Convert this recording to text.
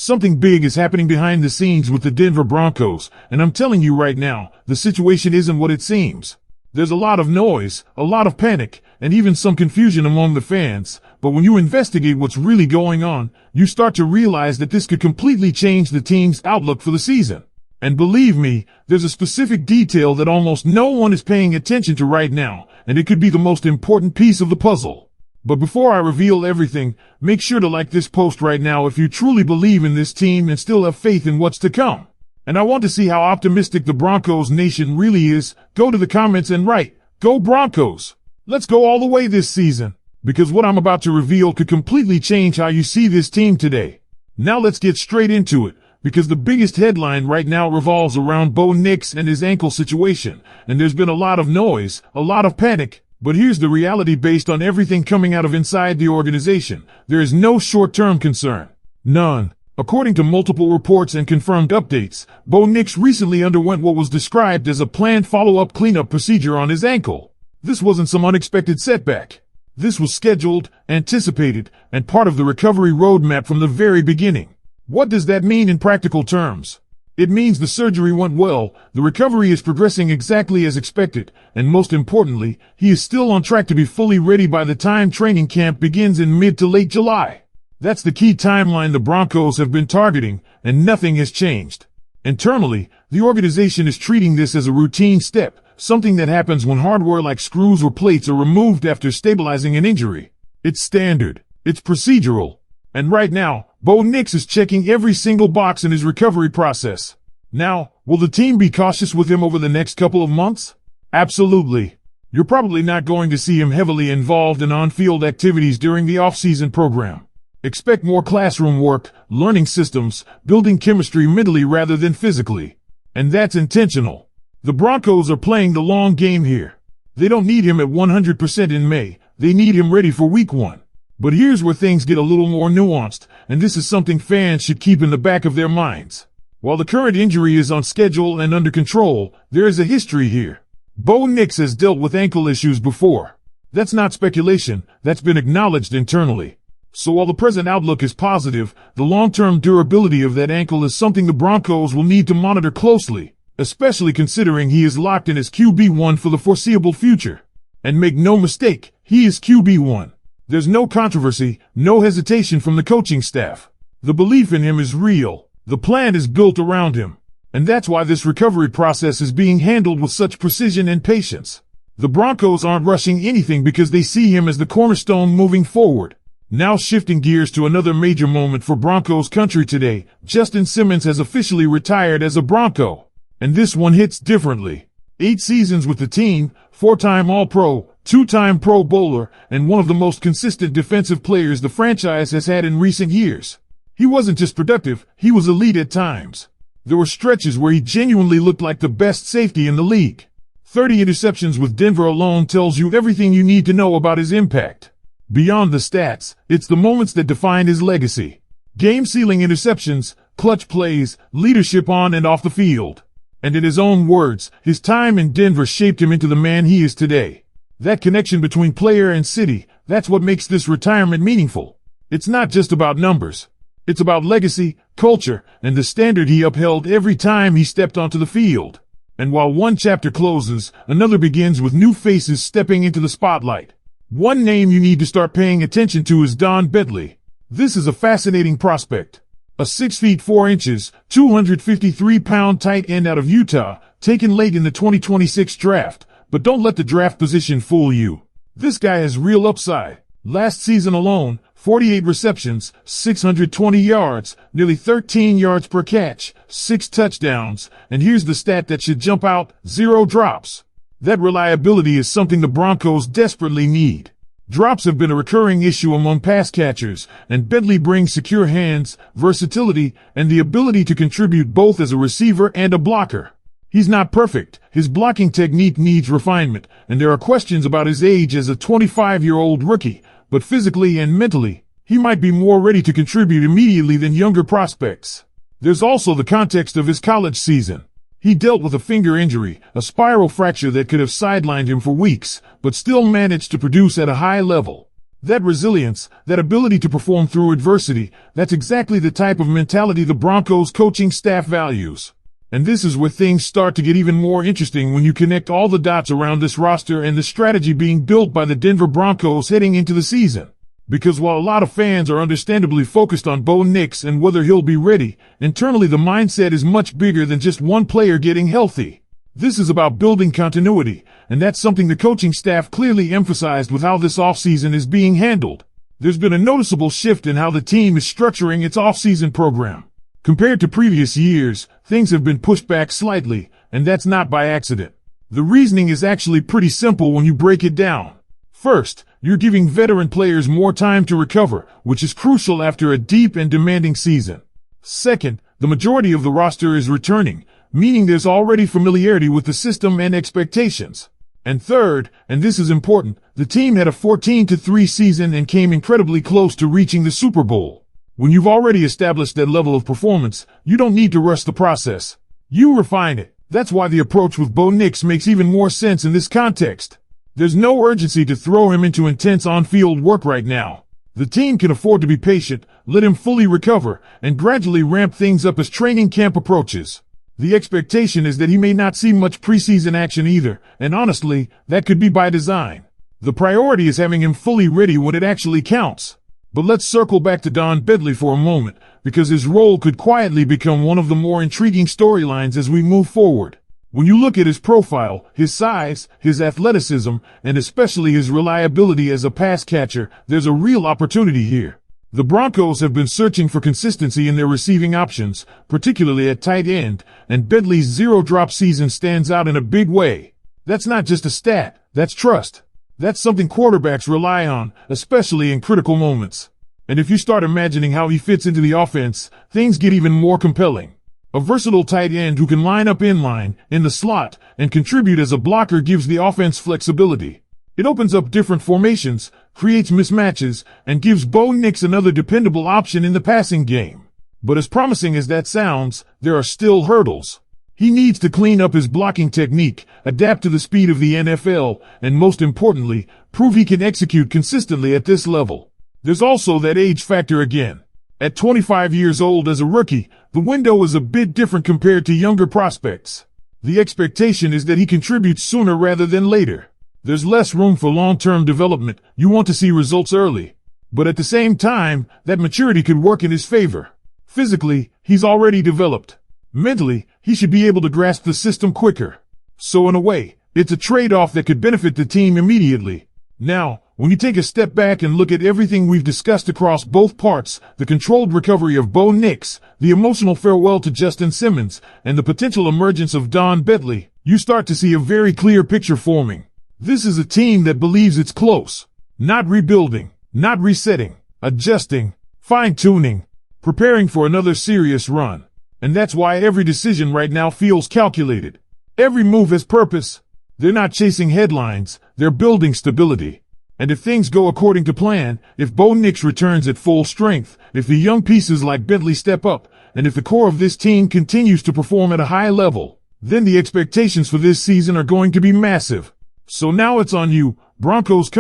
Something big is happening behind the scenes with the Denver Broncos, and I'm telling you right now, the situation isn't what it seems. There's a lot of noise, a lot of panic, and even some confusion among the fans, but when you investigate what's really going on, you start to realize that this could completely change the team's outlook for the season. And believe me, there's a specific detail that almost no one is paying attention to right now, and it could be the most important piece of the puzzle. But before I reveal everything, make sure to like this post right now if you truly believe in this team and still have faith in what's to come. And I want to see how optimistic the Broncos nation really is. Go to the comments and write, "Go Broncos! Let's go all the way this season," because what I'm about to reveal could completely change how you see this team today. Now let's get straight into it, because the biggest headline right now revolves around Bo Nix and his ankle situation, and there's been a lot of noise, a lot of panic. But here's the reality based on everything coming out of inside the organization. There is no short-term concern. None. According to multiple reports and confirmed updates, Bo Nix recently underwent what was described as a planned follow-up cleanup procedure on his ankle. This wasn't some unexpected setback. This was scheduled, anticipated, and part of the recovery roadmap from the very beginning. What does that mean in practical terms? It means the surgery went well, the recovery is progressing exactly as expected, and most importantly, he is still on track to be fully ready by the time training camp begins in mid to late July. That's the key timeline the Broncos have been targeting, and nothing has changed. Internally, the organization is treating this as a routine step, something that happens when hardware like screws or plates are removed after stabilizing an injury. It's standard. It's procedural. And right now, Bo Nix is checking every single box in his recovery process. Now, will the team be cautious with him over the next couple of months? Absolutely. You're probably not going to see him heavily involved in on-field activities during the offseason program. Expect more classroom work, learning systems, building chemistry mentally rather than physically. And that's intentional. The Broncos are playing the long game here. They don't need him at 100% in May. They need him ready for week 1. But here's where things get a little more nuanced, and this is something fans should keep in the back of their minds. While the current injury is on schedule and under control, there is a history here. Bo Nix has dealt with ankle issues before. That's not speculation, that's been acknowledged internally. So while the present outlook is positive, the long-term durability of that ankle is something the Broncos will need to monitor closely, especially considering he is locked in as QB1 for the foreseeable future. And make no mistake, he is QB1. There's no controversy, no hesitation from the coaching staff. The belief in him is real. The plan is built around him. And that's why this recovery process is being handled with such precision and patience. The Broncos aren't rushing anything because they see him as the cornerstone moving forward. Now shifting gears to another major moment for Broncos country today, Justin Simmons has officially retired as a Bronco. And this one hits differently. 8 seasons with the team, 4-time All-Pro, 2-time Pro Bowler, and one of the most consistent defensive players the franchise has had in recent years. He wasn't just productive, he was elite at times. There were stretches where he genuinely looked like the best safety in the league. 30 interceptions with Denver alone tells you everything you need to know about his impact. Beyond the stats, it's the moments that define his legacy. Game-sealing interceptions, clutch plays, leadership on and off the field. And in his own words, his time in Denver shaped him into the man he is today. That connection between player and city, that's what makes this retirement meaningful. It's not just about numbers. It's about legacy, culture, and the standard he upheld every time he stepped onto the field. And while one chapter closes, another begins with new faces stepping into the spotlight. One name you need to start paying attention to is Don Bentley. This is a fascinating prospect. A 6 feet 4 inches, 253-pound tight end out of Utah, taken late in the 2026 draft. But don't let the draft position fool you. This guy has real upside. Last season alone, 48 receptions, 620 yards, nearly 13 yards per catch, 6 touchdowns, and here's the stat that should jump out, 0 drops. That reliability is something the Broncos desperately need. Drops have been a recurring issue among pass catchers, and Bentley brings secure hands, versatility, and the ability to contribute both as a receiver and a blocker. He's not perfect, his blocking technique needs refinement, and there are questions about his age as a 25-year-old rookie, but physically and mentally, he might be more ready to contribute immediately than younger prospects. There's also the context of his college season. He dealt with a finger injury, a spiral fracture that could have sidelined him for weeks, but still managed to produce at a high level. That resilience, that ability to perform through adversity, that's exactly the type of mentality the Broncos coaching staff values. And this is where things start to get even more interesting when you connect all the dots around this roster and the strategy being built by the Denver Broncos heading into the season. Because while a lot of fans are understandably focused on Bo Nix and whether he'll be ready, internally the mindset is much bigger than just one player getting healthy. This is about building continuity, and that's something the coaching staff clearly emphasized with how this offseason is being handled. There's been a noticeable shift in how the team is structuring its offseason program. Compared to previous years, things have been pushed back slightly, and that's not by accident. The reasoning is actually pretty simple when you break it down. First, you're giving veteran players more time to recover, which is crucial after a deep and demanding season. Second, the majority of the roster is returning, meaning there's already familiarity with the system and expectations. And third, and this is important, the team had a 14-3 season and came incredibly close to reaching the Super Bowl. When you've already established that level of performance, you don't need to rush the process. You refine it. That's why the approach with Bo Nix makes even more sense in this context. There's no urgency to throw him into intense on-field work right now. The team can afford to be patient, let him fully recover, and gradually ramp things up as training camp approaches. The expectation is that he may not see much preseason action either, and honestly, that could be by design. The priority is having him fully ready when it actually counts. But let's circle back to Don Bentley for a moment, because his role could quietly become one of the more intriguing storylines as we move forward. When you look at his profile, his size, his athleticism, and especially his reliability as a pass catcher, there's a real opportunity here. The Broncos have been searching for consistency in their receiving options, particularly at tight end, and Bentley's zero-drop season stands out in a big way. That's not just a stat, that's trust. That's something quarterbacks rely on, especially in critical moments. And if you start imagining how he fits into the offense, things get even more compelling. A versatile tight end who can line up in line, in the slot, and contribute as a blocker gives the offense flexibility. It opens up different formations, creates mismatches, and gives Bo Nix another dependable option in the passing game. But as promising as that sounds, there are still hurdles. He needs to clean up his blocking technique, adapt to the speed of the NFL, and most importantly, prove he can execute consistently at this level. There's also that age factor again. At 25 years old as a rookie, the window is a bit different compared to younger prospects. The expectation is that he contributes sooner rather than later. There's less room for long-term development. You want to see results early. But at the same time, that maturity could work in his favor. Physically, he's already developed. Mentally, he should be able to grasp the system quicker. So in a way, it's a trade-off that could benefit the team immediately. Now, when you take a step back and look at everything we've discussed across both parts, the controlled recovery of Bo Nix, the emotional farewell to Justin Simmons, and the potential emergence of Don Bentley, you start to see a very clear picture forming. This is a team that believes it's close. Not rebuilding, not resetting, adjusting, fine-tuning, preparing for another serious run. And that's why every decision right now feels calculated. Every move has purpose. They're not chasing headlines, they're building stability. And if things go according to plan, if Bo Nix returns at full strength, if the young pieces like Bentley step up, and if the core of this team continues to perform at a high level, then the expectations for this season are going to be massive. So now it's on you, Broncos country.